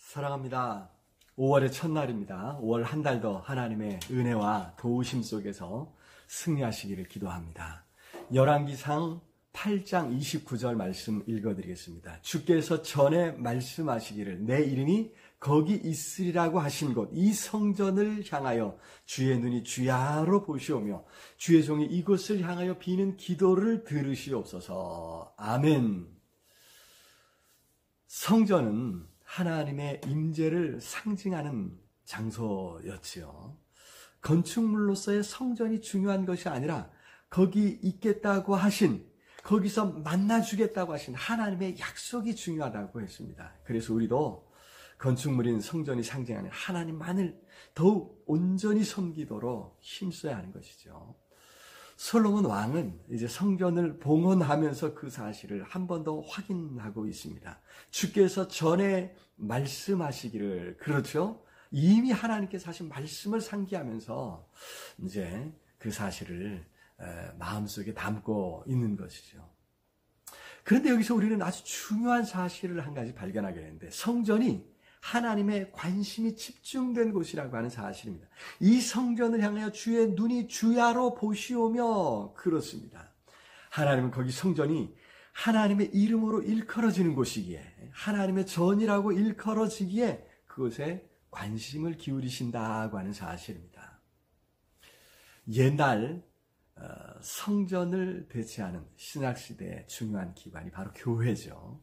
사랑합니다. 5월의 첫날입니다. 5월 한 달 더 하나님의 은혜와 도우심 속에서 승리하시기를 기도합니다. 열왕기상 8장 29절 말씀 읽어드리겠습니다. 주께서 전에 말씀하시기를 내 이름이 거기 있으리라고 하신 곳 이 성전을 향하여 주의 눈이 주야로 보시오며 주의 종이 이곳을 향하여 비는 기도를 들으시옵소서. 아멘. 성전은 하나님의 임재를 상징하는 장소였지요. 건축물로서의 성전이 중요한 것이 아니라 거기 있겠다고 하신, 거기서 만나주겠다고 하신 하나님의 약속이 중요하다고 했습니다. 그래서 우리도 건축물인 성전이 상징하는 하나님만을 더욱 온전히 섬기도록 힘써야 하는 것이죠. 솔로몬 왕은 이제 성전을 봉헌하면서 그 사실을 한 번 더 확인하고 있습니다. 주께서 전에 말씀하시기를, 그렇죠? 이미 하나님께서 하신 말씀을 상기하면서 이제 그 사실을 마음속에 담고 있는 것이죠. 그런데 여기서 우리는 아주 중요한 사실을 한 가지 발견하게 되는데, 성전이 하나님의 관심이 집중된 곳이라고 하는 사실입니다. 이 성전을 향하여 주의 눈이 주야로 보시오며, 그렇습니다. 하나님은 거기 성전이 하나님의 이름으로 일컬어지는 곳이기에, 하나님의 전이라고 일컬어지기에 그곳에 관심을 기울이신다고 하는 사실입니다. 옛날 성전을 대체하는 신학시대의 중요한 기반이 바로 교회죠.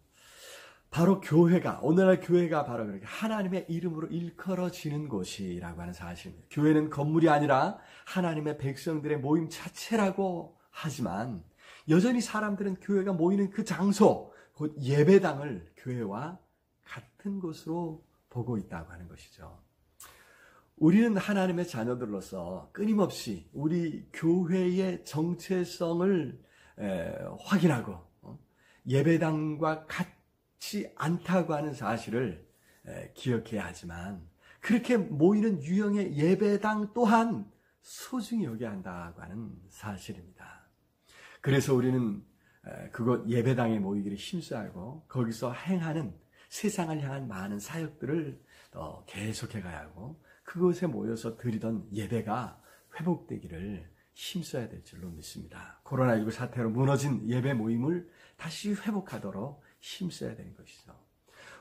바로 교회가, 오늘날 교회가 바로 그렇게 하나님의 이름으로 일컬어지는 곳이라고 하는 사실입니다. 교회는 건물이 아니라 하나님의 백성들의 모임 자체라고 하지만 여전히 사람들은 교회가 모이는 그 장소, 곧 예배당을 교회와 같은 곳으로 보고 있다고 하는 것이죠. 우리는 하나님의 자녀들로서 끊임없이 우리 교회의 정체성을 확인하고 예배당과 같지 않다고 하는 사실을 기억해야 하지만, 그렇게 모이는 유형의 예배당 또한 소중히 여겨야 한다고 하는 사실입니다. 그래서 우리는 그곳 예배당에 모이기를 힘써하고 거기서 행하는 세상을 향한 많은 사역들을 계속해 가야 하고, 그곳에 모여서 드리던 예배가 회복되기를 힘써야 될 줄로 믿습니다. 코로나19 사태로 무너진 예배 모임을 다시 회복하도록 힘써야 되는 것이죠.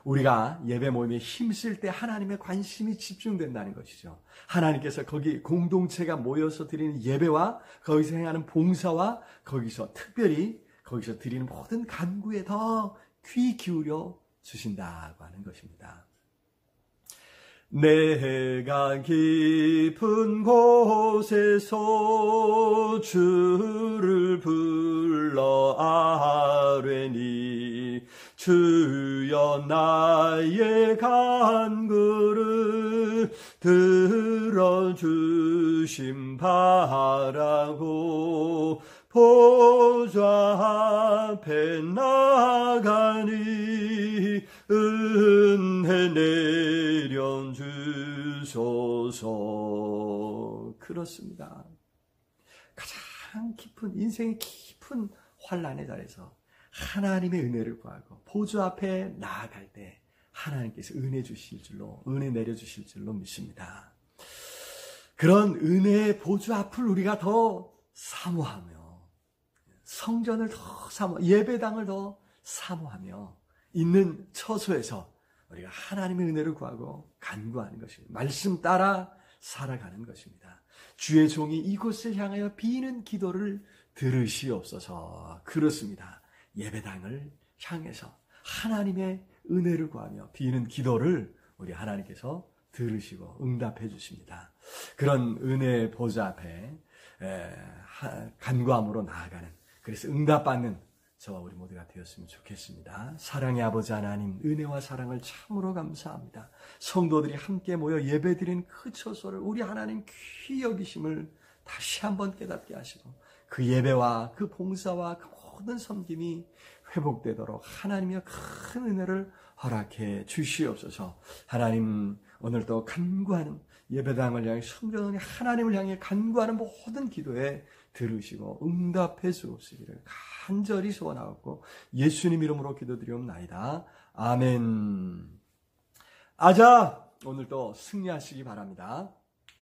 우리가 예배 모임에 힘쓸 때 하나님의 관심이 집중된다는 것이죠. 하나님께서 거기 공동체가 모여서 드리는 예배와 거기서 행하는 봉사와 거기서 특별히 거기서 드리는 모든 간구에 더 귀 기울여 주신다고 하는 것입니다. 내가 깊은 곳에서 주를 불러 아뢰니 주여 나의 간구를 들어주심 바라고 보좌 앞에 나가니 은혜 내려주소서. 그렇습니다. 가장 깊은, 인생의 깊은 환난의 자리에서 하나님의 은혜를 구하고 보좌 앞에 나아갈 때 하나님께서 은혜 내려주실 줄로 믿습니다. 그런 은혜의 보좌 앞을 우리가 더 사모하며, 성전을 더 예배당을 더 사모하며 있는 처소에서 우리가 하나님의 은혜를 구하고 간구하는 것입니다. 말씀 따라 살아가는 것입니다. 주의 종이 이곳을 향하여 비는 기도를 들으시옵소서. 그렇습니다. 예배당을 향해서 하나님의 은혜를 구하며 비는 기도를 우리 하나님께서 들으시고 응답해 주십니다. 그런 은혜의 보좌 앞에 간구함으로 나아가는, 그래서 응답받는 저와 우리 모두가 되었으면 좋겠습니다. 사랑의 아버지 하나님, 은혜와 사랑을 참으로 감사합니다. 성도들이 함께 모여 예배드린 그 처소를 우리 하나님 귀히 여기심을 다시 한번 깨닫게 하시고, 그 예배와 그 봉사와 그 모든 섬김이 회복되도록 하나님의 큰 은혜를 허락해 주시옵소서. 하나님, 오늘도 간구하는 예배당을 향해, 성전을 하나님을 향해 간구하는 모든 기도에 들으시고 응답해 주옵시기를 간절히 소원하옵고 예수님 이름으로 기도드리옵나이다. 아멘. 아자! 오늘도 승리하시기 바랍니다.